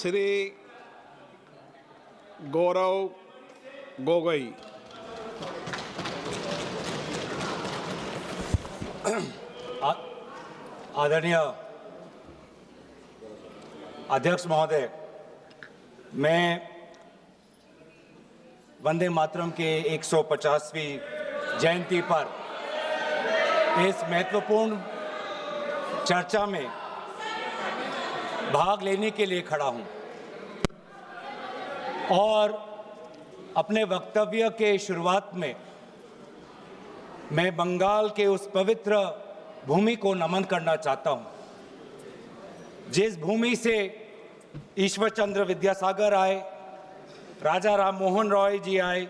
श्री गौरव गोगोई। आदरणीय अध्यक्ष महोदय, मैं वंदे मातरम के 150वीं जयंती पर इस महत्वपूर्ण चर्चा में भाग लेने के लिए खड़ा हूं और अपने वक्तव्य के शुरुआत में मैं बंगाल के उस पवित्र भूमि को नमन करना चाहता हूं जिस भूमि से ईश्वर चंद्र विद्यासागर आए, राजा राम मोहन रॉय जी आए,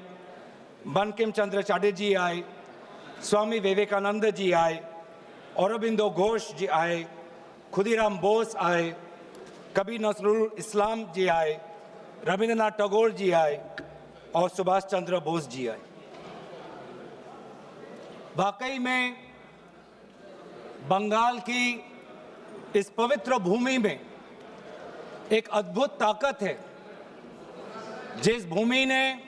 बंकिम चंद्र चटर्जी आए, स्वामी विवेकानंद जी आए, औरबिंदो घोष जी आए, खुदीराम बोस आए, कबीर नजरुल इस्लाम जी आए, रविंद्रनाथ टैगोर जी आए और सुभाष चंद्र बोस जी आए। वाकई में बंगाल की इस पवित्र भूमि में एक अद्भुत ताकत है, जिस भूमि ने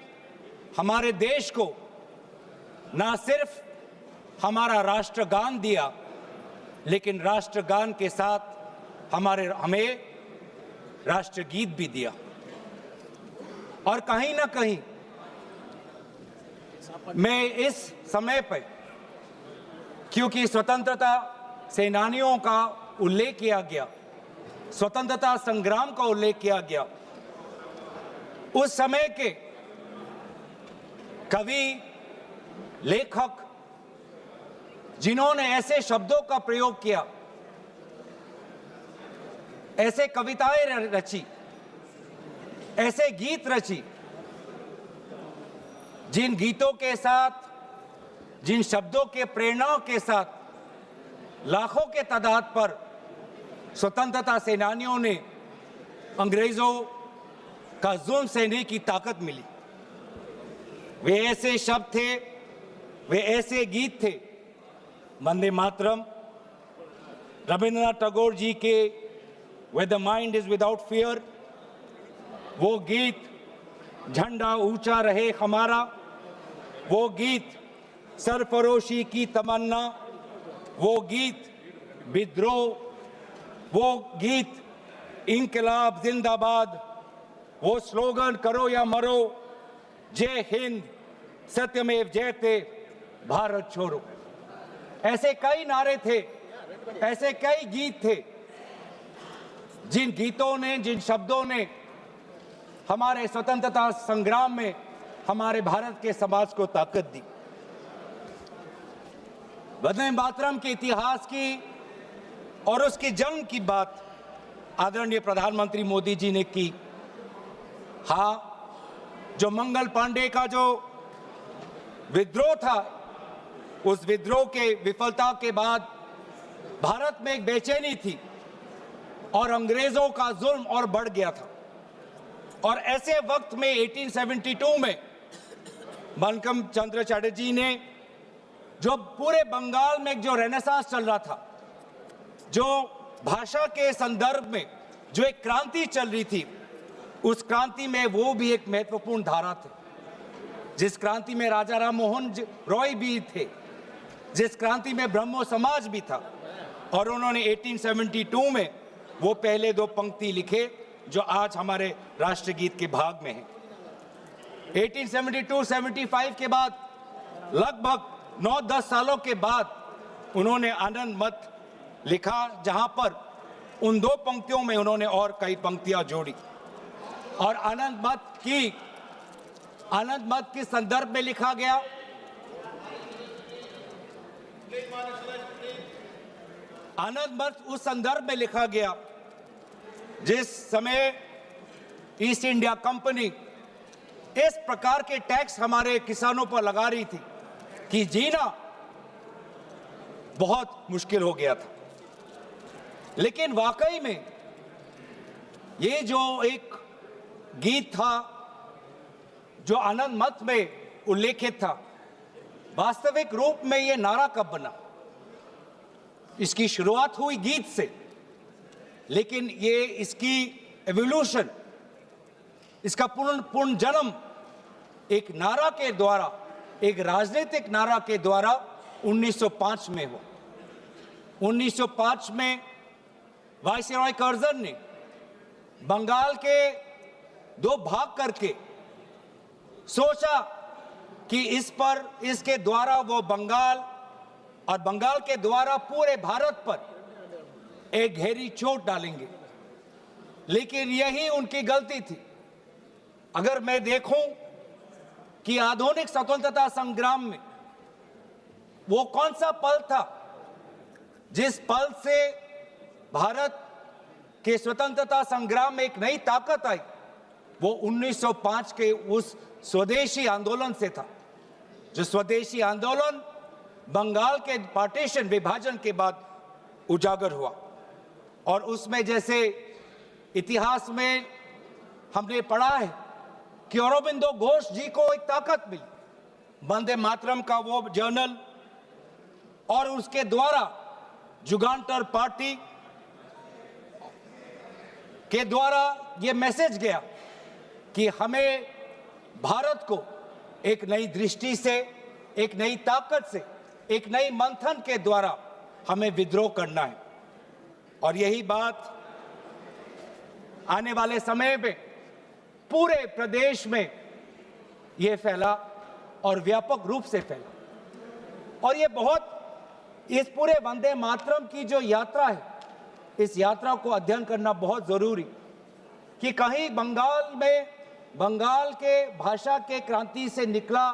हमारे देश को ना सिर्फ हमारा राष्ट्रगान दिया, लेकिन राष्ट्रगान के साथ हमें राष्ट्रगीत भी दिया। और कहीं ना कहीं मैं इस समय पर, क्योंकि स्वतंत्रता सेनानियों का उल्लेख किया गया, स्वतंत्रता संग्राम का उल्लेख किया गया, उस समय के कवि, लेखक जिन्होंने ऐसे शब्दों का प्रयोग किया, ऐसे कविताएं रची, ऐसे गीत रची, जिन गीतों के साथ, जिन शब्दों के प्रेरणाओं के साथ लाखों के तादाद पर स्वतंत्रता सेनानियों ने अंग्रेजों का जुल्म सहने की ताकत मिली। वे ऐसे शब्द थे, वे ऐसे गीत थे, वंदे मातरम, रविंद्रनाथ टैगोर जी के Where the mind is without fear, वो गीत झंडा ऊंचा रहे हमारा, वो गीत सरफरोशी की तमन्ना, वो गीत विद्रोह, वो गीत इंकलाब जिंदाबाद, वो स्लोगन करो या मरो, जय हिंद, सत्यमेव जयते, भारत छोड़ो। ऐसे कई नारे थे, ऐसे कई गीत थे, जिन गीतों ने, जिन शब्दों ने हमारे स्वतंत्रता संग्राम में हमारे भारत के समाज को ताकत दी। वंदे मातरम के इतिहास की और उसके जन्म की बात आदरणीय प्रधानमंत्री मोदी जी ने की। हाँ, जो मंगल पांडे का जो विद्रोह था, उस विद्रोह के विफलता के बाद भारत में एक बेचैनी थी और अंग्रेजों का जुल्म और बढ़ गया था। और ऐसे वक्त में 1872 में बंकिम चंद्र चटर्जी ने, जो पूरे बंगाल में जो रेनेसांस चल रहा था, जो भाषा के संदर्भ में जो एक क्रांति चल रही थी, उस क्रांति में वो भी एक महत्वपूर्ण धारा थे, जिस क्रांति में राजा राम मोहन रॉय भी थे, जिस क्रांति में ब्रह्मो समाज भी था। और उन्होंने 1872 में वो पहले दो पंक्ति लिखे जो आज हमारे राष्ट्रगीत के भाग में हैं। 1872-75 के बाद लगभग 9-10 सालों के बाद उन्होंने आनंद मत लिखा, जहां पर उन दो पंक्तियों में उन्होंने और कई पंक्तियां जोड़ी। और आनंद मत के संदर्भ में लिखा गया, आनंद मत उस संदर्भ में लिखा गया जिस समय ईस्ट इंडिया कंपनी इस प्रकार के टैक्स हमारे किसानों पर लगा रही थी कि जीना बहुत मुश्किल हो गया था। लेकिन वाकई में ये जो एक गीत था, जो आनंद मत में उल्लेखित था, वास्तविक रूप में ये नारा कब बना? इसकी शुरुआत हुई गीत से, लेकिन ये इसकी एवोल्यूशन, इसका पूर्ण जन्म एक नारा के द्वारा, एक राजनीतिक नारा के द्वारा 1905 में हुआ। 1905 में वायसराय कर्जन ने बंगाल के दो भाग करके सोचा कि इसके द्वारा वो बंगाल और बंगाल के द्वारा पूरे भारत पर एक गहरी चोट डालेंगे, लेकिन यही उनकी गलती थी। अगर मैं देखूं कि आधुनिक स्वतंत्रता संग्राम में वो कौन सा पल था जिस पल से भारत के स्वतंत्रता संग्राम में एक नई ताकत आई, वो 1905 के उस स्वदेशी आंदोलन से था। जो स्वदेशी आंदोलन बंगाल के पार्टीशन, विभाजन के बाद उजागर हुआ। और उसमें जैसे इतिहास में हमने पढ़ा है कि अरबिंदो घोष जी को एक ताकत मिली, वंदे मातरम का वो जर्नल, और उसके द्वारा जुगांटर पार्टी के द्वारा ये मैसेज गया कि हमें भारत को एक नई दृष्टि से, एक नई ताकत से, एक नई मंथन के द्वारा हमें विद्रोह करना है। और यही बात आने वाले समय में पूरे प्रदेश में ये फैला और व्यापक रूप से फैला। और ये बहुत, इस पूरे वंदे मातरम की जो यात्रा है, इस यात्रा को अध्ययन करना बहुत जरूरी कि कहीं बंगाल के भाषा के क्रांति से निकला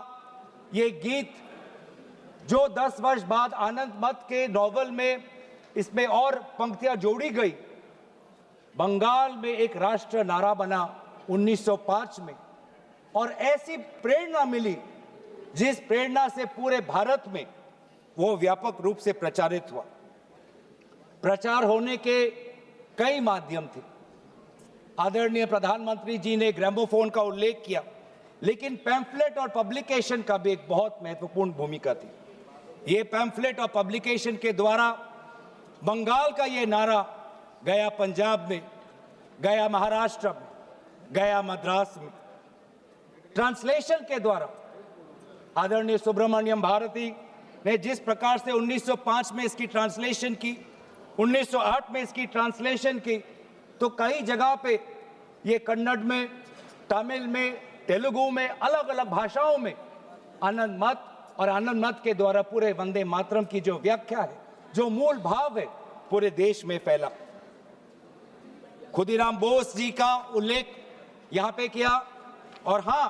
ये गीत, जो 10 वर्ष बाद आनंद मत के नॉवल में इसमें और पंक्तियां जोड़ी गई, बंगाल में एक राष्ट्र नारा बना 1905 में। और ऐसी प्रेरणा मिली जिस प्रेरणा से पूरे भारत में वो व्यापक रूप से प्रचारित हुआ। प्रचार होने के कई माध्यम थे। आदरणीय प्रधानमंत्री जी ने ग्रामोफोन का उल्लेख किया, लेकिन पैम्फलेट और पब्लिकेशन का भी एक बहुत महत्वपूर्ण भूमिका थी। ये पैम्फलेट और पब्लिकेशन के द्वारा बंगाल का ये नारा गया पंजाब में, गया महाराष्ट्र में, गया मद्रास में। ट्रांसलेशन के द्वारा आदरणीय सुब्रमण्यम भारती ने जिस प्रकार से 1905 में इसकी ट्रांसलेशन की, 1908 में इसकी ट्रांसलेशन की, तो कई जगह पे ये कन्नड़ में, तमिल में, तेलुगु में, अलग अलग भाषाओं में आनंद मत और आनंद मत के द्वारा पूरे वंदे मातरम की जो व्याख्या है, जो मूल भाव है, पूरे देश में फैला। खुदीराम बोस जी का उल्लेख यहां पे किया। और हां,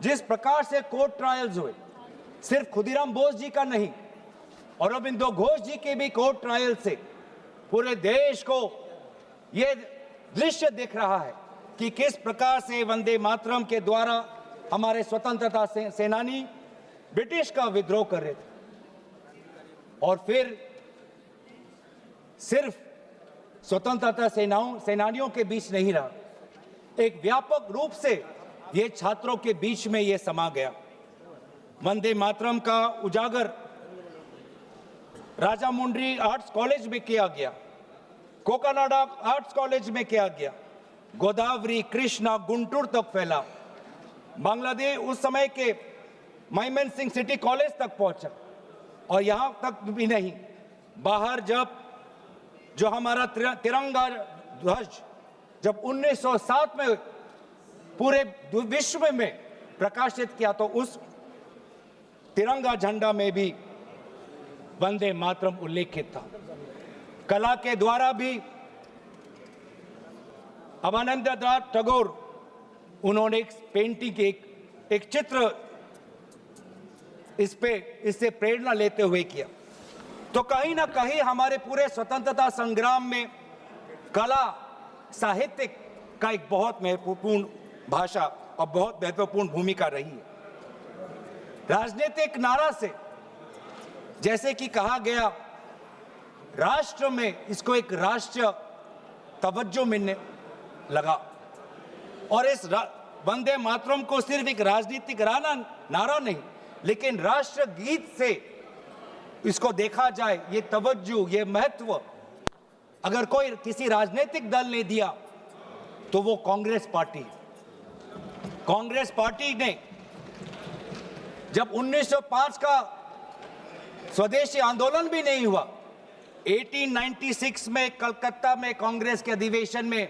जिस प्रकार से कोर्ट ट्रायल्स हुए, सिर्फ खुदीराम बोस जी का नहीं, अरबिंदो घोष जी के भी कोर्ट ट्रायल से पूरे देश को यह दृश्य दिख रहा है कि किस प्रकार से वंदे मातरम के द्वारा हमारे स्वतंत्रता सेनानी ब्रिटिश का विद्रोह कर रहे थे। और फिर सिर्फ स्वतंत्रता सेनानियों के बीच नहीं रहा, एक व्यापक रूप से ये छात्रों के बीच में ये समा गया। वंदे मातरम का उजागर राजामुंड्री आर्ट्स कॉलेज में किया गया, कोकानाडा आर्ट्स कॉलेज में किया गया, गोदावरी, कृष्णा, गुंटूर तक फैला। बांग्लादेश उस समय के माइमन सिंह सिटी कॉलेज तक पहुंचा। और यहां तक भी नहीं, बाहर जो हमारा तिरंगा ध्वज जब 1907 में पूरे विश्व में प्रकाशित किया, तो उस तिरंगा झंडा में भी वंदे मातरम उल्लेखित था। कला के द्वारा भी अवनींद्रनाथ टैगोर, उन्होंने एक पेंटिंग, एक चित्र इससे प्रेरणा लेते हुए किया। तो कहीं ना कहीं हमारे पूरे स्वतंत्रता संग्राम में कला, साहित्य का एक बहुत महत्वपूर्ण भाषा और बहुत महत्वपूर्ण भूमिका रही है। राजनीतिक नारा से, जैसे कि कहा गया, राष्ट्र में इसको एक राष्ट्रीय तवज्जो मिलने लगा। और इस वंदे मातरम को सिर्फ एक राजनीतिक नारा नहीं, लेकिन राष्ट्र गीत से इसको देखा जाए, ये तवज्जो, ये महत्व अगर कोई किसी राजनीतिक दल ने दिया तो वो कांग्रेस पार्टी। कांग्रेस पार्टी ने जब 1905 का स्वदेशी आंदोलन भी नहीं हुआ, 1896 में कलकत्ता में कांग्रेस के अधिवेशन में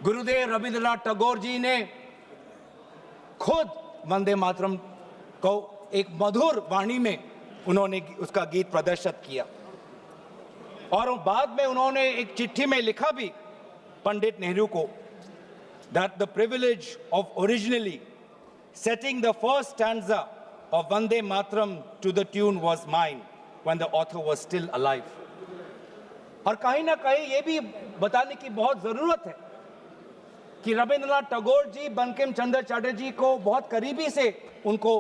गुरुदेव रविंद्रनाथ टैगोर जी ने खुद वंदे मातरम को एक मधुर वाणी में उन्होंने उसका गीत प्रदर्शित किया। और बाद में उन्होंने एक चिट्ठी में लिखा भी पंडित नेहरू को, that the privilege of originally setting the first stanza of Vande Mataram to the tune was mine when the author was still alive. और कहीं ना कहीं ये भी बताने की बहुत जरूरत है कि रविंद्रनाथ टैगोर जी बंकिम चंद्र चटर्जी को बहुत करीबी से उनको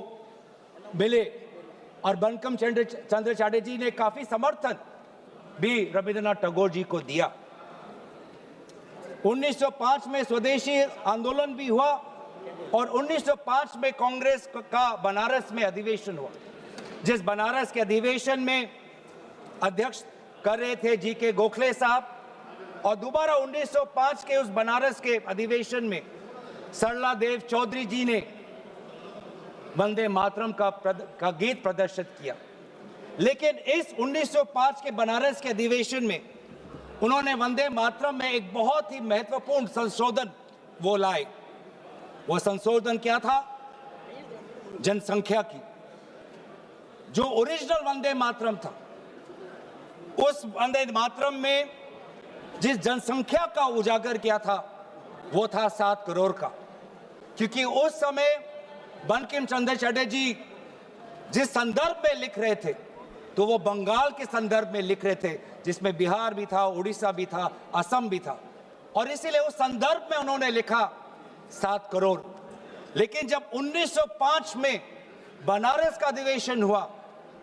मिले और बंकिम चंद्र चटर्जी ने काफी समर्थन भी रविंद्रनाथ टैगोर जी को दिया। 1905 में स्वदेशी आंदोलन भी हुआ और 1905 में कांग्रेस का बनारस में अधिवेशन हुआ, जिस बनारस के अधिवेशन में अध्यक्ष कर रहे थे जी.के. गोखले साहब। और दोबारा 1905 के उस बनारस के अधिवेशन में सरला देव चौधरी जी ने वंदे मातरम का गीत प्रदर्शित किया। लेकिन इस 1905 के बनारस के अधिवेशन में उन्होंने वंदे मातरम में एक बहुत ही महत्वपूर्ण संशोधन वो लाए। वो संशोधन क्या था? जनसंख्या की। जो ओरिजिनल वंदे मातरम था, उस वंदे मातरम में जिस जनसंख्या का उजागर किया था वो था 7 करोड़ का। क्योंकि उस समय बंकिम चंद्र चटर्जी जिस संदर्भ में लिख रहे थे तो वो बंगाल के संदर्भ में लिख रहे थे, जिसमें बिहार भी था, उड़ीसा भी था, असम भी था, और इसीलिए उस संदर्भ में उन्होंने लिखा 7 करोड़। लेकिन जब 1905 में बनारस का अधिवेशन हुआ,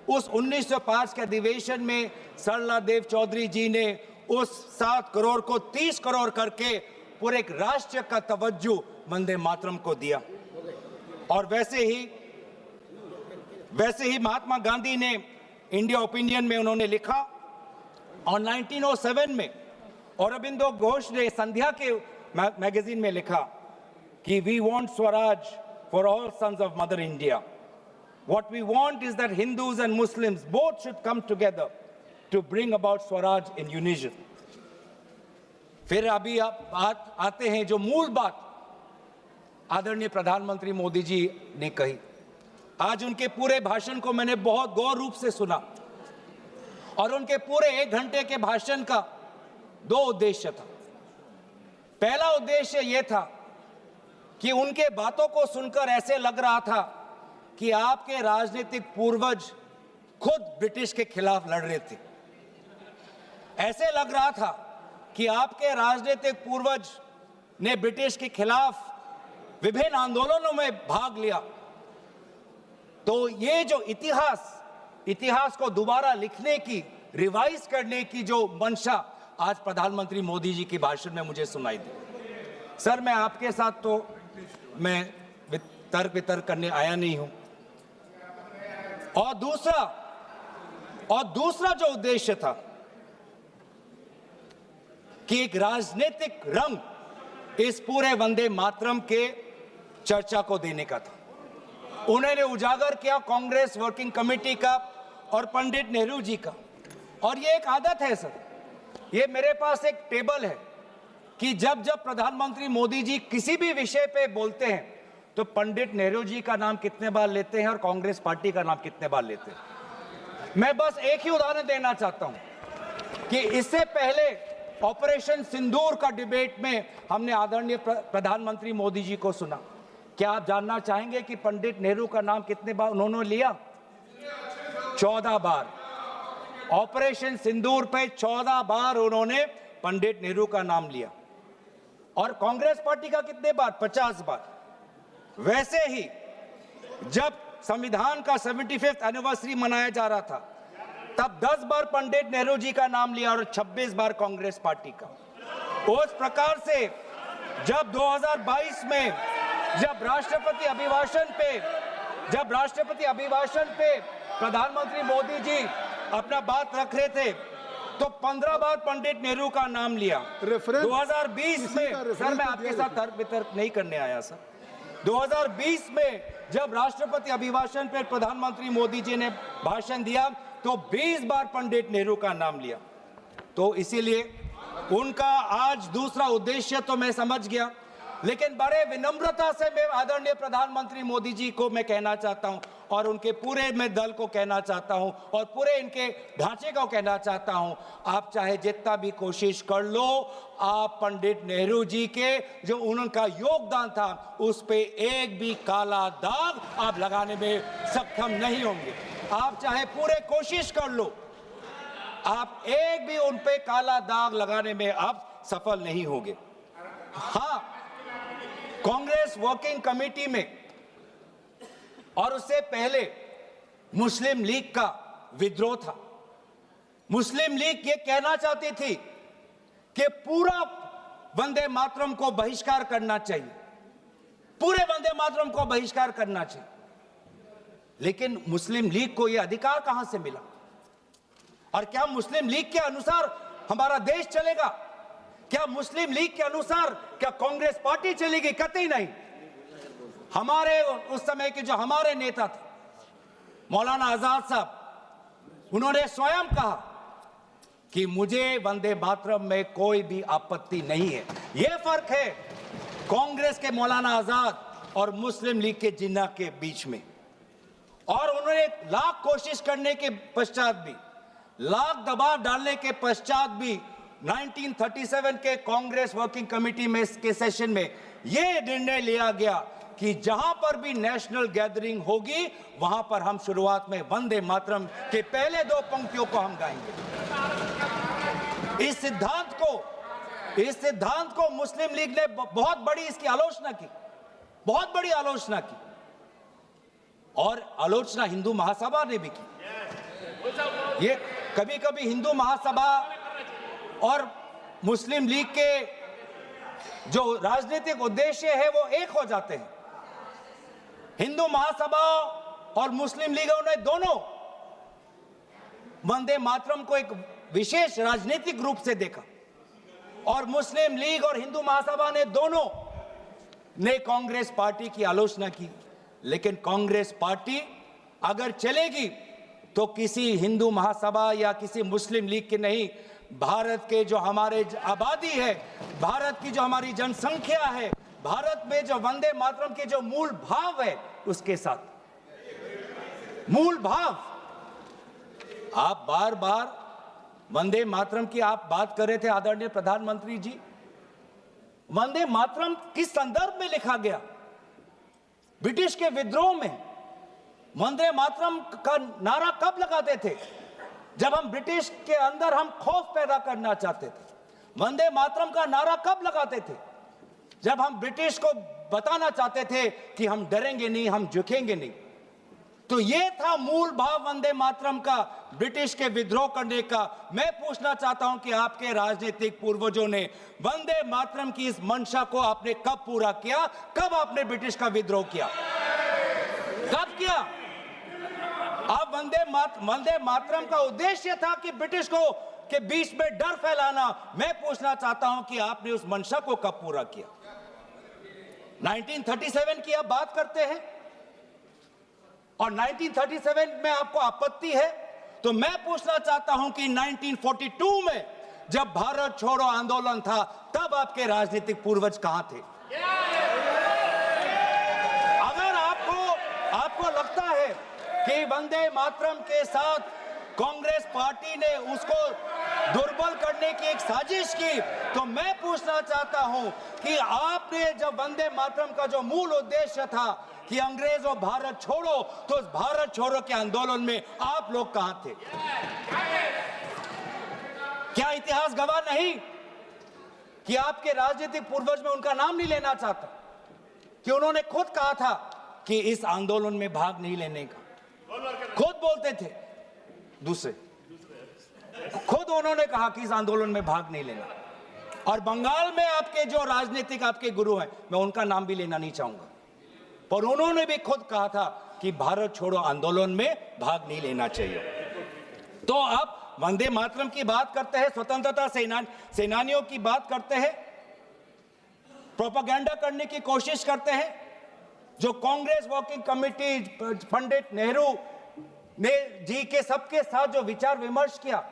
उस 1905 के अधिवेशन में सरला देव चौधरी जी ने उस 7 करोड़ को 30 करोड़ करके पूरे एक राष्ट्र का तवज्जो वंदे मातरम को दिया। और वैसे ही महात्मा गांधी ने इंडिया ओपिनियन में उन्होंने लिखा, और 1907 में औरबिंदो घोष ने संध्या के मैगजीन में लिखा कि we want swaraj for all sons of mother India. What we want is that Hindus and Muslims both should come together to bring about Swaraj in unison. फिर अभी आप आते हैं जो मूल बात आदरणीय प्रधानमंत्री मोदी जी ने कही। आज उनके पूरे भाषण को मैंने बहुत गौर रूप से सुना, और उनके पूरे 1 घंटे के भाषण का 2 उद्देश्य था। पहला उद्देश्य यह था कि उनके बातों को सुनकर ऐसे लग रहा था कि आपके राजनीतिक पूर्वज खुद ब्रिटिश के खिलाफ लड़ रहे थे। ऐसे लग रहा था कि आपके राजनीतिक पूर्वज ने ब्रिटिश के खिलाफ विभिन्न आंदोलनों में भाग लिया। तो ये जो इतिहास को दोबारा लिखने की, रिवाइज करने की जो मंशा आज प्रधानमंत्री मोदी जी के भाषण में मुझे सुनाई दी। सर, मैं आपके साथ तो मैं तर्क वितर्क करने आया नहीं हूं। और दूसरा जो उद्देश्य था कि एक राजनीतिक रंग इस पूरे वंदे मातरम के चर्चा को देने का था। उन्होंने उजागर किया कांग्रेस वर्किंग कमेटी का और पंडित नेहरू जी का। और ये एक आदत है सर, ये मेरे पास एक टेबल है कि जब जब प्रधानमंत्री मोदी जी किसी भी विषय पे बोलते हैं तो पंडित नेहरू जी का नाम कितने बार लेते हैं और कांग्रेस पार्टी का नाम कितने बार लेते हैं। मैं बस एक ही उदाहरण देना चाहता हूं कि इससे पहले ऑपरेशन सिंदूर का डिबेट में हमने आदरणीय प्रधानमंत्री मोदी जी को सुना। क्या आप जानना चाहेंगे कि पंडित नेहरू का नाम कितने बार उन्होंने लिया? 14 बार। ऑपरेशन सिंदूर पे 14 बार उन्होंने पंडित नेहरू का नाम लिया। और कांग्रेस पार्टी का कितने बार? 50 बार। वैसे ही जब संविधान का 75th एनिवर्सरी मनाया जा रहा था तब 10 बार पंडित नेहरू जी का नाम लिया और 26 बार कांग्रेस पार्टी का। उस प्रकार से जब 2022 में जब राष्ट्रपति अभिभाषण पे प्रधानमंत्री मोदी जी अपना बात रख रहे थे तो 15 बार पंडित नेहरू का नाम लिया। रेफरेंस 2020 किसी में, का रेफरेंस सर मैं तो आपके दिया साथ तर्क वितर्क नहीं करने आया सर। 2020 में जब राष्ट्रपति अभिभाषण पर प्रधानमंत्री मोदी जी ने भाषण दिया तो 20 बार पंडित नेहरू का नाम लिया। तो इसीलिए उनका आज दूसरा उद्देश्य तो मैं समझ गया, लेकिन बड़े विनम्रता से मैं आदरणीय प्रधानमंत्री मोदी जी को मैं कहना चाहता हूं और उनके पूरे मैं दल को कहना चाहता हूं और पूरे इनके ढांचे को कहना चाहता हूं, आप चाहे जितना भी कोशिश कर लो, आप पंडित नेहरू जी के जो उनका योगदान था उस पे एक भी काला दाग आप लगाने में सक्षम नहीं होंगे। आप चाहे पूरे कोशिश कर लो, आप एक भी उन पे काला दाग लगाने में आप सफल नहीं होंगे। हाँ, कांग्रेस वर्किंग कमेटी में और उससे पहले मुस्लिम लीग का विद्रोह था। मुस्लिम लीग ये कहना चाहती थी कि पूरा वंदे मातरम को बहिष्कार करना चाहिए, पूरे वंदे मातरम को बहिष्कार करना चाहिए। लेकिन मुस्लिम लीग को यह अधिकार कहां से मिला? और क्या मुस्लिम लीग के अनुसार हमारा देश चलेगा? क्या मुस्लिम लीग के अनुसार क्या कांग्रेस पार्टी चलेगी? कतई नहीं। हमारे उस समय के जो हमारे नेता थे मौलाना आजाद साहब, उन्होंने स्वयं कहा कि मुझे वंदे मातरम में कोई भी आपत्ति नहीं है। यह फर्क है कांग्रेस के मौलाना आजाद और मुस्लिम लीग के जिन्ना के बीच में। और उन्होंने लाख कोशिश करने के पश्चात भी, लाख दबाव डालने के पश्चात भी 1937 के कांग्रेस वर्किंग कमेटी में के सेशन में यह निर्णय लिया गया कि जहां पर भी नेशनल गैदरिंग होगी वहां पर हम शुरुआत में वंदे मातरम के पहले दो पंक्तियों को हम गाएंगे। इस सिद्धांत को मुस्लिम लीग ने बहुत बड़ी इसकी आलोचना की, बहुत बड़ी आलोचना की, और आलोचना हिंदू महासभा ने भी की। ये कभी कभी हिंदू महासभा और मुस्लिम लीग के जो राजनीतिक उद्देश्य है वो एक हो जाते हैं। हिंदू महासभा और मुस्लिम लीगों ने दोनों वंदे मातरम को एक विशेष राजनीतिक रूप से देखा और मुस्लिम लीग और हिंदू महासभा ने दोनों ने कांग्रेस पार्टी की आलोचना की। लेकिन कांग्रेस पार्टी अगर चलेगी तो किसी हिंदू महासभा या किसी मुस्लिम लीग के नहीं, भारत के जो हमारे आबादी है, भारत की जो हमारी जनसंख्या है, भारत में जो वंदे मातरम के जो मूल भाव है उसके साथ। मूल भाव, आप बार बार वंदे मातरम की आप बात कर रहे थे आदरणीय प्रधानमंत्री जी। वंदे मातरम किस संदर्भ में लिखा गया? ब्रिटिश के विद्रोह में वंदे मातरम का नारा कब लगाते थे? जब हम ब्रिटिश के अंदर हम खौफ पैदा करना चाहते थे। वंदे मातरम का नारा कब लगाते थे? जब हम ब्रिटिश को बताना चाहते थे कि हम डरेंगे नहीं, हम झुकेंगे नहीं। तो ये था मूल भाव वंदे मातरम का, ब्रिटिश के विद्रोह करने का। मैं पूछना चाहता हूं कि आपके राजनीतिक पूर्वजों ने वंदे मातरम की इस मंशा को आपने कब पूरा किया? कब आपने ब्रिटिश का विद्रोह किया? कब किया? अब वंदे मातरम का उद्देश्य था कि ब्रिटिश को के बीच में डर फैलाना। मैं पूछना चाहता हूं कि आपने उस मंशा को कब पूरा किया? 1937 की आप बात करते हैं और 1937 में आपको आपत्ति है, तो मैं पूछना चाहता हूं कि 1942 में जब भारत छोड़ो आंदोलन था तब आपके राजनीतिक पूर्वज कहां थे? अगर आपको लगता है कि वंदे मातरम के साथ कांग्रेस पार्टी ने उसको दुर्बल करने की एक साजिश की, तो मैं पूछना चाहता हूं कि आपने जब वंदे मातरम का जो मूल उद्देश्य था कि अंग्रेजों भारत छोड़ो, तो उस भारत छोड़ो के आंदोलन में आप लोग कहां थे? क्या इतिहास गवाह नहीं कि आपके राजनीतिक पूर्वज में उनका नाम नहीं लेना चाहता, कि उन्होंने खुद कहा था कि इस आंदोलन में भाग नहीं लेने का। खुद बोलते थे, दूसरे खुद उन्होंने कहा कि इस आंदोलन में भाग नहीं लेना। और बंगाल में आपके जो राजनीतिक आपके गुरु हैं, मैं उनका नाम भी लेना नहीं चाहूंगा, पर उन्होंने भी खुद कहा था कि भारत छोड़ो आंदोलन में भाग नहीं लेना चाहिए। तो अब वंदे मातरम की बात करते हैं, स्वतंत्रता सेनानियों की बात करते हैं, प्रोपेगेंडा करने की कोशिश करते हैं। जो कांग्रेस वर्किंग कमेटी पंडित नेहरू ने जी के सबके साथ जो विचार विमर्श किया,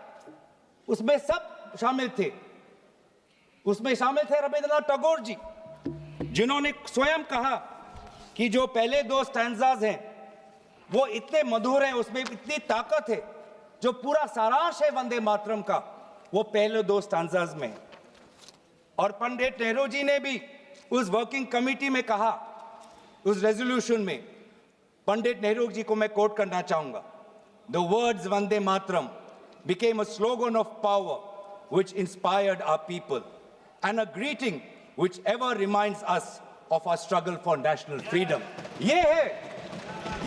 उसमें सब शामिल थे। उसमें शामिल थे रविंद्रनाथ टैगोर जी, जिन्होंने स्वयं कहा कि जो पहले 2 स्टैंजाज हैं वो इतने मधुर हैं, उसमें इतनी ताकत है, जो पूरा सारांश है वंदे मातरम का वो पहले 2 स्टैंजाज में। और पंडित नेहरू जी ने भी उस वर्किंग कमेटी में कहा, उस रेजोल्यूशन में, पंडित नेहरू जी को मैं कोट करना चाहूंगा, the words Vande Mataram became a slogan of power which inspired our people and a greeting which ever reminds us of our struggle for national freedom। ये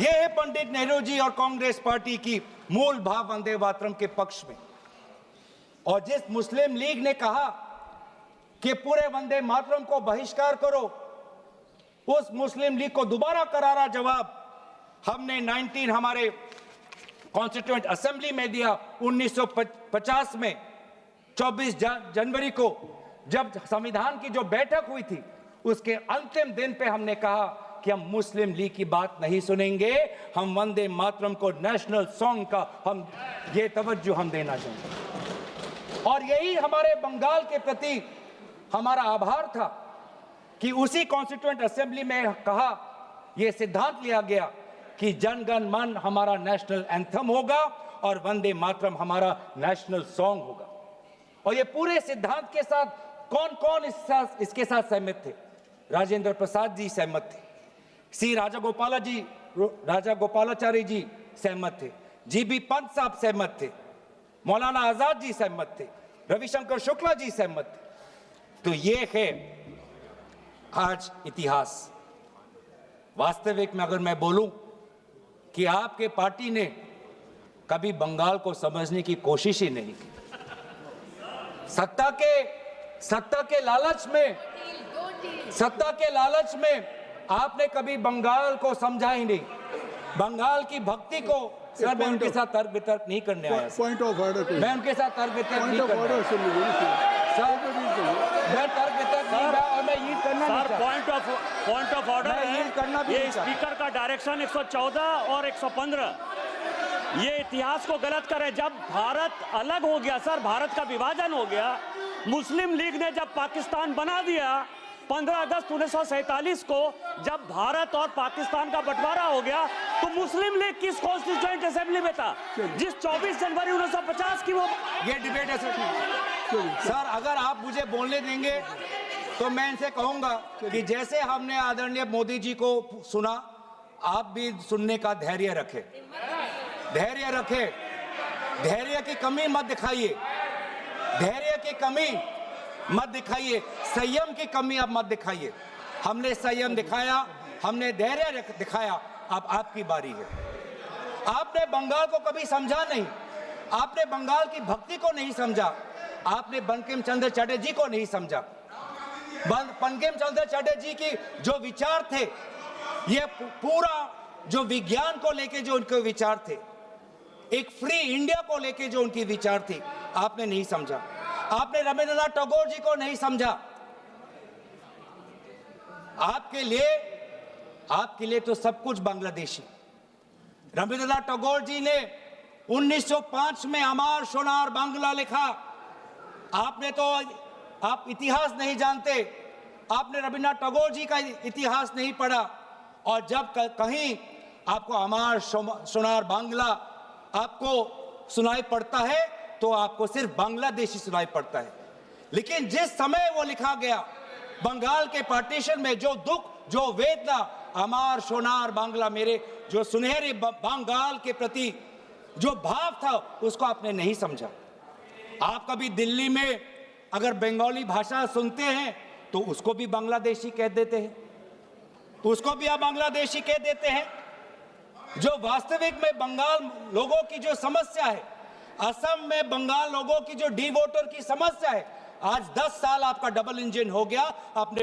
है पंडित नेहरू जी और कांग्रेस पार्टी की मूल भाव वंदे मातरम के पक्ष में। और जिस मुस्लिम लीग ने कहा कि पूरे वंदे मातरम को बहिष्कार करो, उस मुस्लिम लीग को दोबारा करारा जवाब हमने हमारे कॉन्स्टिट्यूएंट असेंबली में दिया 1950 में 24 जनवरी को, जब संविधान की जो बैठक हुई थी उसके अंतिम दिन पे हमने कहा कि हम मुस्लिम लीग की बात नहीं सुनेंगे, हम वंदे मातरम को नेशनल सॉन्ग का हम ये तवज्जो हम देना चाहेंगे। और यही हमारे बंगाल के प्रति हमारा आभार था कि उसी कॉन्स्टिट्यूएंट असेंबली में कहा, यह सिद्धांत लिया गया कि जन गण मन हमारा नेशनल एंथम होगा और वंदे मातरम हमारा नेशनल सॉन्ग होगा। और ये पूरे सिद्धांत के साथ कौन कौन इसके साथ सहमत थे? राजेंद्र प्रसाद जी सहमत थे, सी राजागोपालाचारी जी सहमत थे, जीबी पंत साहब सहमत थे, मौलाना आजाद जी सहमत थे, रविशंकर शुक्ला जी सहमत थे। तो ये है आज इतिहास। वास्तविक में अगर मैं बोलूं कि आपके पार्टी ने कभी बंगाल को समझने की कोशिश ही नहीं की। सत्ता के लालच में आपने कभी बंगाल को समझा ही नहीं। बंगाल की भक्ति को सर, मैं उनके साथ तर्क वितर्क नहीं करने आया। पॉइंट ऑफ ऑर्डर, मैं उनके साथ तर्क वितर्क नहीं करने आया। सर, मैं तर्क वितर्क नहीं और मैं यील्ड करना नहीं चाहता। पॉइंट ऑफ ऑर्डर मैं यील्ड करना भी ये नहीं चाहता। स्पीकर का डायरेक्शन 114 और 115 ये इतिहास को गलत कर रहे। जब भारत अलग हो गया सर, भारत का विभाजन हो गया, मुस्लिम लीग ने जब पाकिस्तान बना दिया 15 अगस्त 1947 को, जब भारत और पाकिस्तान का बंटवारा हो गया, तो मुस्लिम लीग किस कॉन्स्टिट्यूएंट असेंबली में था जिस 24 जनवरी 1950 की वो ये डिबेट है सर। अगर आप मुझे बोलने देंगे तो मैं इनसे कहूंगा कि जैसे हमने आदरणीय मोदी जी को सुना, आप भी सुनने का धैर्य रखें। धैर्य की कमी मत दिखाइए, संयम की कमी अब मत दिखाइए। हमने संयम दिखाया, हमने धैर्य दिखाया, अब आपकी बारी है। आपने बंगाल को कभी समझा नहीं, आपने बंगाल की भक्ति को नहीं समझा, आपने बंकिम चंद्र चटर्जी को नहीं समझा। बंकिम चंद्र चटर्जी की जो विचार थे, ये पूरा जो विज्ञान को लेके जो उनके विचार थे, एक फ्री इंडिया को लेके जो उनकी विचार थी, आपने नहीं समझा। आपने रविंद्रनाथ टैगोर जी को नहीं समझा। आपके लिए तो सब कुछ बांग्लादेशी। रविंद्रनाथ टैगोर जी ने 1905 में अमार सोनार बांग्ला लिखा। आप इतिहास नहीं जानते, आपने रविंद्रनाथ टैगोर जी का इतिहास नहीं पढ़ा। और जब कहीं आपको अमार सोनार बांग्ला आपको सुनाई पड़ता है तो आपको सिर्फ बांग्लादेशी सुनाई पड़ता है। लेकिन जिस समय वो लिखा गया, बंगाल के पार्टीशन में जो दुख, जो वेदना, अमार सोनार बांग्ला, मेरे जो सुनहरे बंगाल के प्रति जो भाव था, उसको आपने नहीं समझा। आप कभी दिल्ली में अगर बंगाली भाषा सुनते हैं तो उसको भी बांग्लादेशी कह देते हैं, उसको भी आप बांग्लादेशी कह देते हैं। जो वास्तविक में बंगाल लोगों की जो समस्या है, असम में बंगाल लोगों की जो डी वोटर की समस्या है, आज 10 साल आपका डबल इंजन हो गया, आपने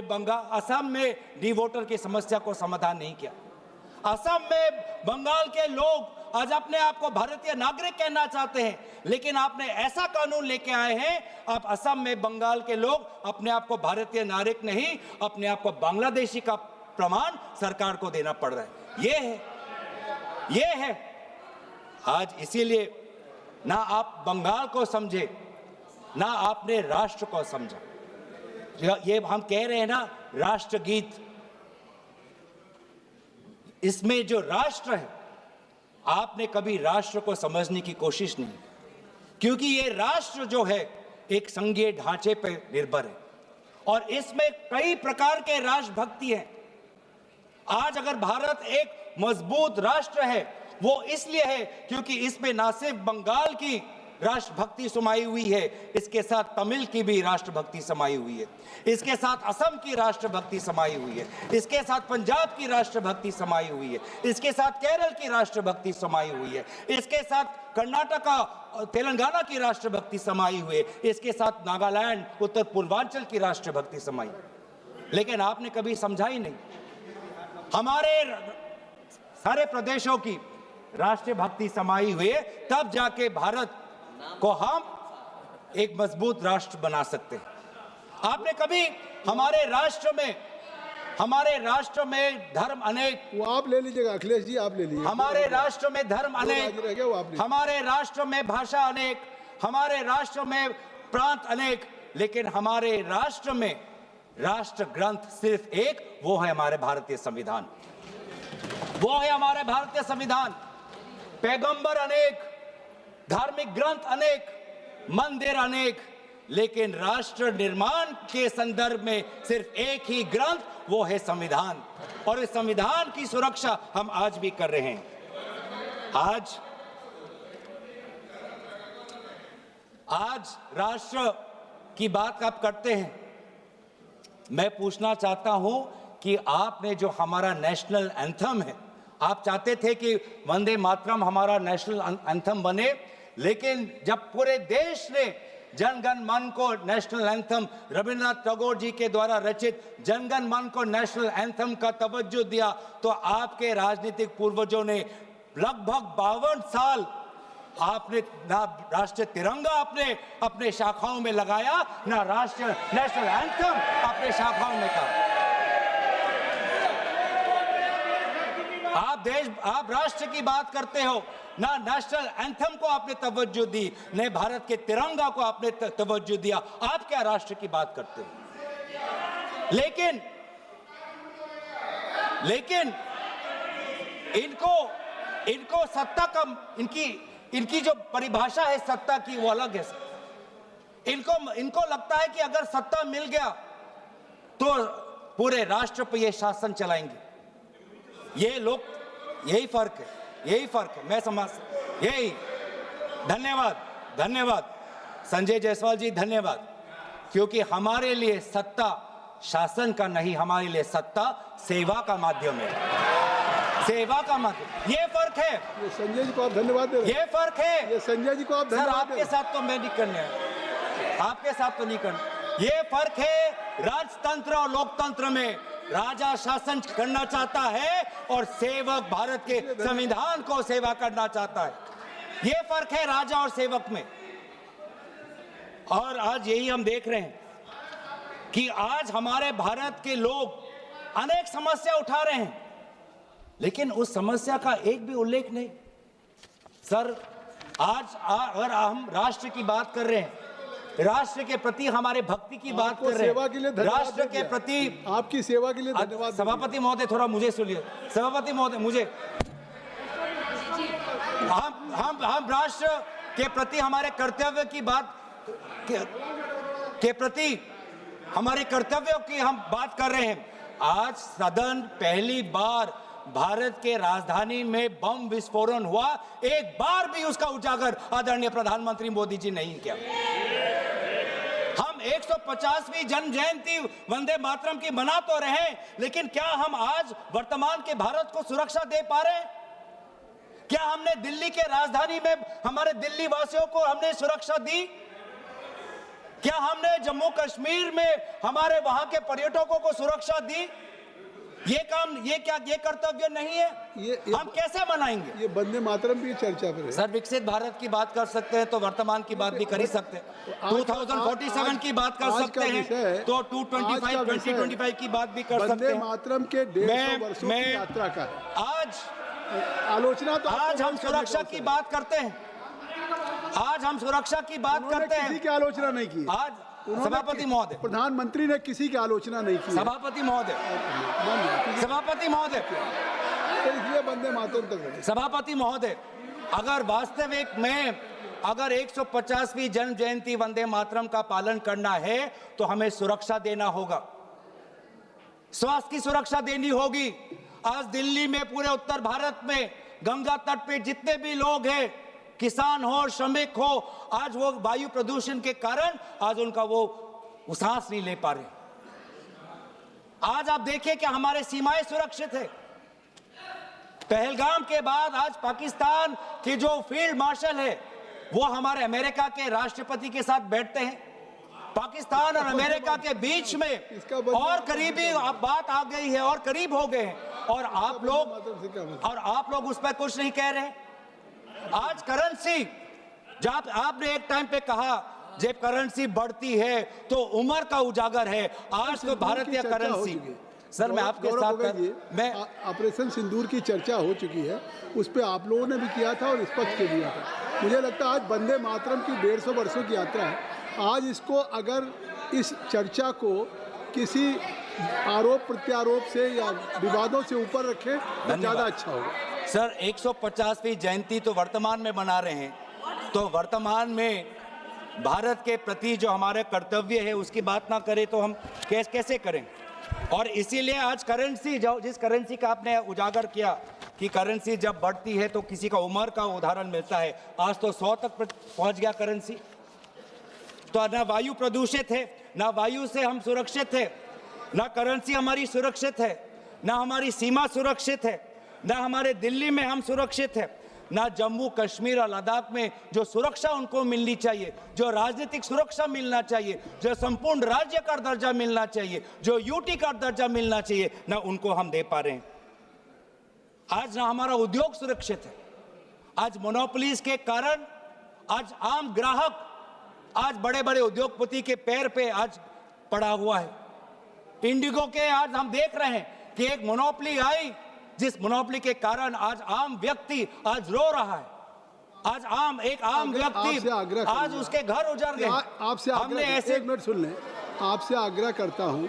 असम में डी वोटर की समस्या को समाधान नहीं किया। असम में बंगाल के लोग आज अपने आप को भारतीय नागरिक कहना चाहते हैं, लेकिन आपने ऐसा कानून लेके आए हैं, आप असम में बंगाल के लोग अपने आप को भारतीय नागरिक नहीं, अपने आप को बांग्लादेशी का प्रमाण सरकार को देना पड़ रहा है। ये है आज। इसीलिए ना आप बंगाल को समझे, ना आपने राष्ट्र को समझा। ये हम कह रहे हैं ना राष्ट्रगीत, इसमें जो राष्ट्र है, आपने कभी राष्ट्र को समझने की कोशिश नहीं, क्योंकि ये राष्ट्र जो है एक संघीय ढांचे पर निर्भर है और इसमें कई प्रकार के राष्ट्रभक्ति हैं। आज अगर भारत एक मजबूत राष्ट्र है, वो इसलिए है क्योंकि इसमें ना सिर्फ बंगाल की राष्ट्रभक्ति समाई हुई है, इसके साथ तमिल की भी राष्ट्रभक्ति समाई हुई है, इसके साथ असम की राष्ट्रभक्ति समाई हुई है, इसके साथ पंजाब की राष्ट्रभक्ति समाई हुई है, इसके साथ केरल की राष्ट्रभक्ति समाई हुई है, इसके साथ कर्नाटका तेलंगाना की राष्ट्रभक्ति समाई हुई है, इसके साथ नागालैंड उत्तर पूर्वांचल की राष्ट्रभक्ति समाई। लेकिन आपने कभी समझा ही नहीं। हमारे सारे प्रदेशों की राष्ट्रीय भक्ति समाई हुई है, तब जाके भारत को हम एक मजबूत राष्ट्र बना सकते हैं। आपने कभी हमारे राष्ट्र में धर्म अनेक, वो आप ले लीजिएगा अखिलेश जी, आप ले लीजिए। हमारे राष्ट्र में धर्म अनेक, हमारे राष्ट्र में भाषा अनेक, हमारे राष्ट्र में प्रांत अनेक, लेकिन हमारे राष्ट्र में राष्ट्र ग्रंथ सिर्फ एक, वो है हमारे भारतीय संविधान। वो है हमारे भारतीय संविधान। पैगंबर अनेक, धार्मिक ग्रंथ अनेक, मंदिर अनेक, लेकिन राष्ट्र निर्माण के संदर्भ में सिर्फ एक ही ग्रंथ, वो है संविधान। और इस संविधान की सुरक्षा हम आज भी कर रहे हैं। आज राष्ट्र की बात आप करते हैं, मैं पूछना चाहता हूं कि आपने जो हमारा नेशनल एंथम है, आप चाहते थे कि वंदे मातरम हमारा नेशनल एंथम बने, लेकिन जब पूरे देश ने जन गण मन को नेशनल एंथम, रविंद्रनाथ टैगोर जी के द्वारा रचित जन गण मन को नेशनल एंथम का तवज्जो दिया, तो आपके राजनीतिक पूर्वजों ने लगभग 52 साल आपने ना राष्ट्रीय तिरंगा अपने शाखाओं में लगाया, ना राष्ट्रीय नेशनल एंथम अपने शाखाओं में कहा। आप राष्ट्र की बात करते हो, ना नेशनल एंथम को आपने तवज्जो दी, न भारत के तिरंगा को आपने तवज्जो दिया। आप क्या राष्ट्र की बात करते हो? लेकिन इनको सत्ता का, इनकी जो परिभाषा है सत्ता की, वो अलग है। इनको लगता है कि अगर सत्ता मिल गया तो पूरे राष्ट्र पर ये शासन चलाएंगे। ये लोग, यही फर्क है, मैं समझ, यही। धन्यवाद संजय जायसवाल जी, धन्यवाद, क्योंकि हमारे लिए सत्ता शासन का नहीं, हमारे लिए सत्ता सेवा का माध्यम है, सेवा का माध्यम। ये फर्क है। ये संजय जी को आप धन्यवाद दे रहे हैं। ये फर्क है। ये संजय जी को आप धन्यवाद। सर आपके साथ तो मैं नहीं करने, आपके साथ तो नहीं करना। ये फर्क है राजतंत्र और लोकतंत्र में। राजा शासन करना चाहता है और सेवक भारत के संविधान को सेवा करना चाहता है। ये फर्क है राजा और सेवक में। और आज यही हम देख रहे हैं कि आज हमारे भारत के लोग अनेक समस्या उठा रहे हैं, लेकिन उस समस्या का एक भी उल्लेख नहीं। सर आज अगर हम राष्ट्र की बात कर रहे हैं, राष्ट्र के प्रति हमारे भक्ति की बात कर रहे हैं, राष्ट्र के प्रति आपकी सेवा के लिए धन्यवाद। सभापति महोदय थोड़ा मुझे सुनिए। सभापति महोदय, मुझे हम राष्ट्र के प्रति हमारे कर्तव्य की बात के प्रति हमारे कर्तव्यों की हम बात कर रहे हैं। आज सदन पहली बार भारत के राजधानी में बम विस्फोरण हुआ, एक बार भी उसका उजागर आदरणीय प्रधानमंत्री मोदी जी नहीं किया। हम 150वीं जन्म जयंती वंदे मातरम की मना तो रहे, लेकिन क्या हम आज वर्तमान के भारत को सुरक्षा दे पा रहे हैं? क्या हमने दिल्ली के राजधानी में हमारे दिल्ली वासियों को हमने सुरक्षा दी? क्या हमने जम्मू कश्मीर में हमारे वहां के पर्यटकों को सुरक्षा दी? ये कर्तव्य नहीं है? हम कैसे मनाएंगे? ये वंदे मातरम भी चर्चा पर है। सर, विकसित भारत की बात कर सकते हैं तो वर्तमान की बात भी कर ही सकते हैं। 2047 की बात कर सकते हैं तो 225 2025 की बात भी कर सकते वंदे हैं। मातरम के 150 वर्षों की यात्रा का आलोचना तो आज हम सुरक्षा की बात करते हैं। आज हम सुरक्षा की बात करते हैं। किसी की आलोचना नहीं की आज सभापति महोदय, प्रधानमंत्री ने किसी की आलोचना नहीं की। सभापति महोदय, सभापति महोदय, तो इसलिए वंदे मातरम तक रहे। सभापति महोदय, अगर वास्तविक में अगर 150वीं जन्म जयंती वंदे मातरम का पालन करना है तो हमें सुरक्षा देना होगा, स्वास्थ्य की सुरक्षा देनी होगी। आज दिल्ली में, पूरे उत्तर भारत में, गंगा तट पे जितने भी लोग हैं, किसान हो, श्रमिक हो, आज वो वायु प्रदूषण के कारण आज उनका वो सांस नहीं ले पा रहे। आज आप देखिए कि हमारे सीमाएं सुरक्षित है। पहलगाम के बाद आज पाकिस्तान के जो फील्ड मार्शल है वो हमारे अमेरिका के राष्ट्रपति के साथ बैठते हैं। पाकिस्तान और अमेरिका के बीच में और करीबी बात आ गई है और करीब हो गए हैं और आप लोग उस पर कुछ नहीं कह रहे। आज करेंसी, जब आपने एक टाइम पे कहा जब करेंसी बढ़ती है तो उम्र का उजागर है, आज तो भारतीय करेंसी। सर, मैं आपके साथ मैं ऑपरेशन सिंदूर की चर्चा हो चुकी है, उस पे आप लोगों ने भी किया था और स्पष्ट के दिया था। मुझे लगता है आज वंदे मातरम की 150 वर्षों की यात्रा है। आज इसको अगर इस चर्चा को किसी आरोप प्रत्यारोप से या विवादों से ऊपर रखें तो ज़्यादा अच्छा होगा। सर, 150वीं जयंती तो वर्तमान में मना रहे हैं, तो वर्तमान में भारत के प्रति जो हमारे कर्तव्य है उसकी बात ना करें तो हम कैसे करें? और इसीलिए आज करेंसी, जिस करेंसी का आपने उजागर किया कि करेंसी जब बढ़ती है तो किसी का उम्र का उदाहरण मिलता है, आज तो 100 तक पहुंच गया करेंसी। तो ना वायु प्रदूषित है, ना वायु से हम सुरक्षित है, ना करेंसी हमारी सुरक्षित है, ना हमारी सीमा सुरक्षित है, ना हमारे दिल्ली में हम सुरक्षित है, ना जम्मू कश्मीर और लद्दाख में जो सुरक्षा उनको मिलनी चाहिए, जो राजनीतिक सुरक्षा मिलना चाहिए, जो संपूर्ण राज्य का दर्जा मिलना चाहिए, जो यूटी का दर्जा मिलना चाहिए, ना उनको हम दे पा रहे हैं। आज ना हमारा उद्योग सुरक्षित है। आज मोनोपोलीज के कारण आज आम ग्राहक आज बड़े बड़े उद्योगपति के पैर पे आज पड़ा हुआ है। इंडिगो के आज हम देख रहे हैं कि एक मोनोपोली आई, जिस मोनोपोली के कारण आज आम व्यक्ति आज रो रहा है। आज एक आम व्यक्ति आज उसके घर उजड़ गए। आपसे हमने ऐसे, एक मिनट सुन लें, आपसे आग्रह करता हूं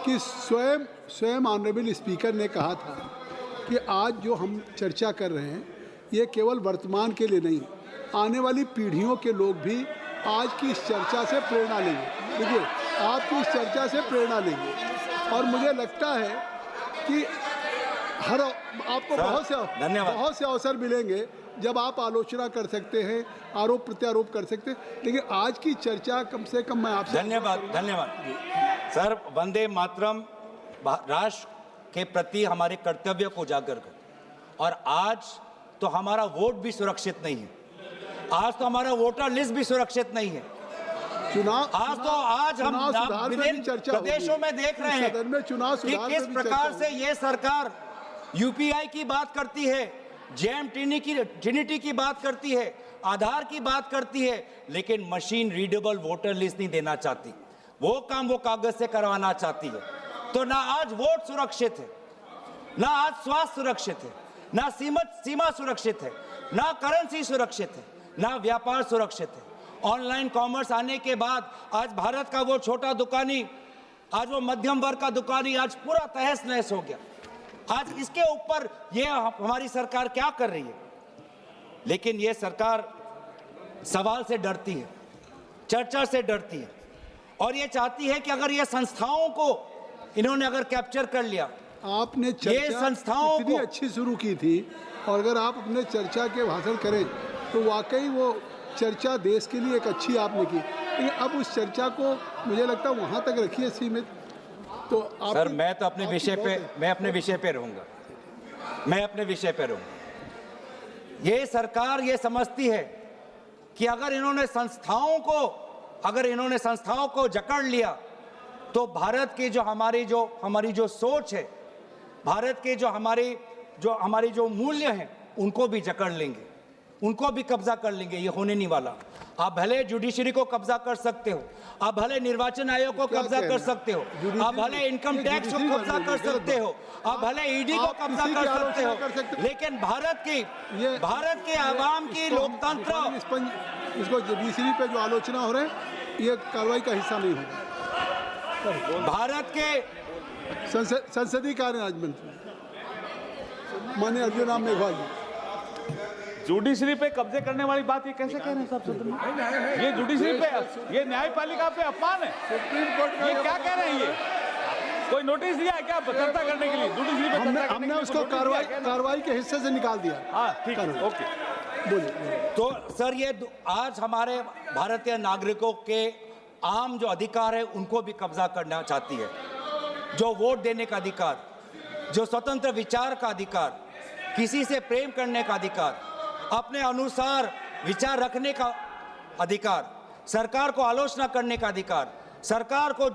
कि स्वयं ऑनरेबल स्पीकर ने कहा था कि आज जो हम चर्चा कर रहे हैं ये केवल वर्तमान के लिए नहीं, आने वाली पीढ़ियों के लोग भी आज की इस चर्चा से प्रेरणा लेंगे। देखिए, आपकी इस चर्चा से प्रेरणा लेंगे और मुझे लगता है कि आपको बहुत से अवसर मिलेंगे जब आप आलोचना कर सकते हैं, आरोप प्रत्यारोप कर सकते हैं, लेकिन आज की चर्चा कम से कम मैं आपसे धन्यवाद सर। वंदे मातरम राष्ट्र के प्रति हमारे कर्तव्य को उजागर कर, और आज तो हमारा वोट भी सुरक्षित नहीं है, आज तो हमारा वोटर लिस्ट भी सुरक्षित नहीं है। आज हम विभिन्न प्रदेशों में देख रहे हैं कि किस प्रकार से ये सरकार यूपीआई की बात करती है, जेम ट्रिनिटी की बात करती है, आधार की बात करती है, लेकिन मशीन रीडेबल वोटर लिस्ट नहीं देना चाहती। वो काम वो कागज से करवाना चाहती है। तो ना आज वोट सुरक्षित है, ना आज स्वास्थ्य सुरक्षित है, ना सीमा सुरक्षित है, ना करेंसी सुरक्षित है, ना व्यापार सुरक्षित है। ऑनलाइन कॉमर्स आने के बाद आज भारत का वो छोटा दुकानी, आज वो मध्यम वर्ग का दुकानी आज पूरा तहस नहस हो गया। आज इसके ऊपर ये हमारी सरकार क्या कर रही है? लेकिन ये सरकार सवाल से डरती है, चर्चा से डरती है, और ये चाहती है कि अगर ये संस्थाओं को इन्होंने अगर कैप्चर कर लिया, आपने चर्चा संस्थाओं इतनी अच्छी शुरू की थी, और अगर आप अपने चर्चा के भाषण करें तो वाकई वो चर्चा देश के लिए एक अच्छी आपने की, लेकिन अब उस चर्चा को मुझे लगता है वहाँ तक रखिए सीमित। तो सर, मैं तो अपने विषय पे रहूँगा, मैं अपने विषय पे रहूँगा। ये सरकार ये समझती है कि अगर इन्होंने संस्थाओं को जकड़ लिया तो भारत की हमारी जो सोच है, भारत के जो हमारी जो मूल्य हैं उनको भी जकड़ लेंगे, उनको भी कब्जा कर लेंगे। ये होने नहीं वाला। आप भले जुडिशरी को कब्जा कर सकते हो, आप भले निर्वाचन आयोग को कब्जा कर सकते हो, आप भले इनकम टैक्स को कब्जा कर सकते हो, आप भले ईडी को कब्जा कर सकते हो, लेकिन भारत के आवाम की लोकतंत्र, इसको जुडिशरी पे जो आलोचना हो रहे हैं ये कार्रवाई का हिस्सा नहीं होगा। भारत के संसदीय कार्य राज्य मंत्री माननीय अर्जुन राम मेघवाल जी, जुडिशरी पे कब्जे करने वाली बात ये कैसे कह रहे हैं साहब सदन में? ये जुडिशरी पे, ये न्यायपालिका पे अपमान है। सुप्रीम कोर्ट ये क्या कह रहे हैं? ये कोई नोटिस दिया है क्या चर्चा करने के लिए? जुडिशरी पे हमने उसको कार्रवाई के हिस्से से निकाल दिया। हाँ ठीक है, ओके बोलिए। तो सर ये आज हमारे भारतीय नागरिकों के आम जो अधिकार है उनको भी कब्जा करना चाहती है। जो वोट देने का अधिकार, जो स्वतंत्र विचार का अधिकार, किसी से प्रेम करने का अधिकार, अपने अनुसार विचार रखने का अधिकार, सरकार को आलोचना करने का अधिकार, सरकार को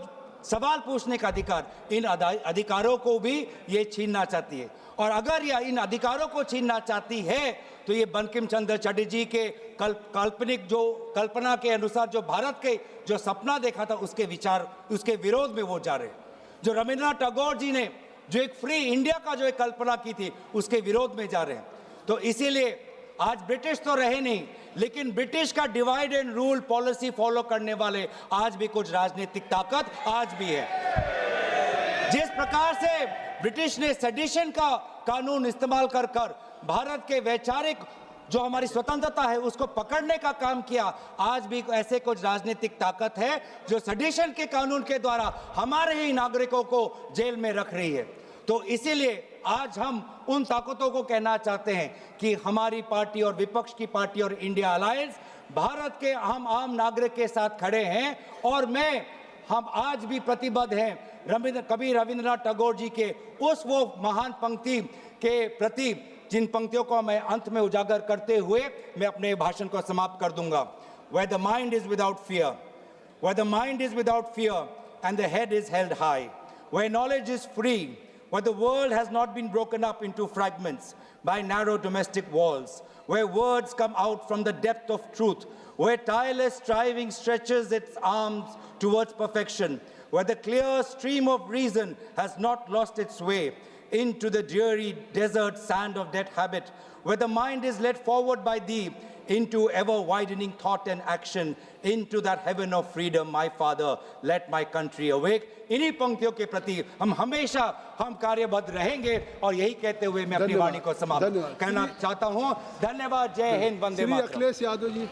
सवाल पूछने का अधिकार, इन अधिकारों को भी ये छीनना चाहती है। और अगर यह इन अधिकारों को छीनना चाहती है तो ये बंकिम चंद्र चटर्जी के काल्पनिक जो कल्पना के अनुसार जो भारत के जो सपना देखा था उसके विरोध में वो जा रहे हैं। जो रविंद्रनाथ टैगोर जी ने जो एक फ्री इंडिया का जो एक कल्पना की थी उसके विरोध में जा रहे हैं। तो इसीलिए आज ब्रिटिश तो रहे नहीं, लेकिन ब्रिटिश का divide and rule policy follow करने वाले आज भी कुछ राजनीतिक ताकत आज भी है। जिस प्रकार से ब्रिटिश ने सेडिशन का कानून इस्तेमाल कर भारत के वैचारिक जो हमारी स्वतंत्रता है उसको पकड़ने का काम किया, आज भी ऐसे कुछ राजनीतिक ताकत है जो सेडिशन के कानून के द्वारा हमारे ही नागरिकों को जेल में रख रही है। तो इसीलिए आज हम उन ताकतों को कहना चाहते हैं कि हमारी पार्टी और विपक्ष की पार्टी और इंडिया अलायंस भारत के हम आम नागरिक के साथ खड़े हैं। और हम आज भी प्रतिबद्ध हैं कवि रविंद्रनाथ टैगोर जी के उस वो महान पंक्ति के प्रति, जिन पंक्तियों को मैं अंत में उजागर करते हुए मैं अपने भाषण को समाप्त कर दूंगा। Where the mind is without fear, where the mind is without fear and the head is held high, where knowledge is free, where the world has not been broken up into fragments by narrow domestic walls, where words come out from the depth of truth, where tireless striving stretches its arms towards perfection, where the clear stream of reason has not lost its way into the dreary desert sand of dead habit, where the mind is led forward by thee into ever-widening thought and action, into that heaven of freedom, my Father, let my country awake। इन्हीं पंक्तियों के प्रति हम हमेशा कार्यबद्ध रहेंगे और यही कहते हुए मैं अपनी वाणी को समाप्त करना चाहता हूँ। धन्यवाद। जय हिंद, वंदे मातरम। अखिलेश यादव जी।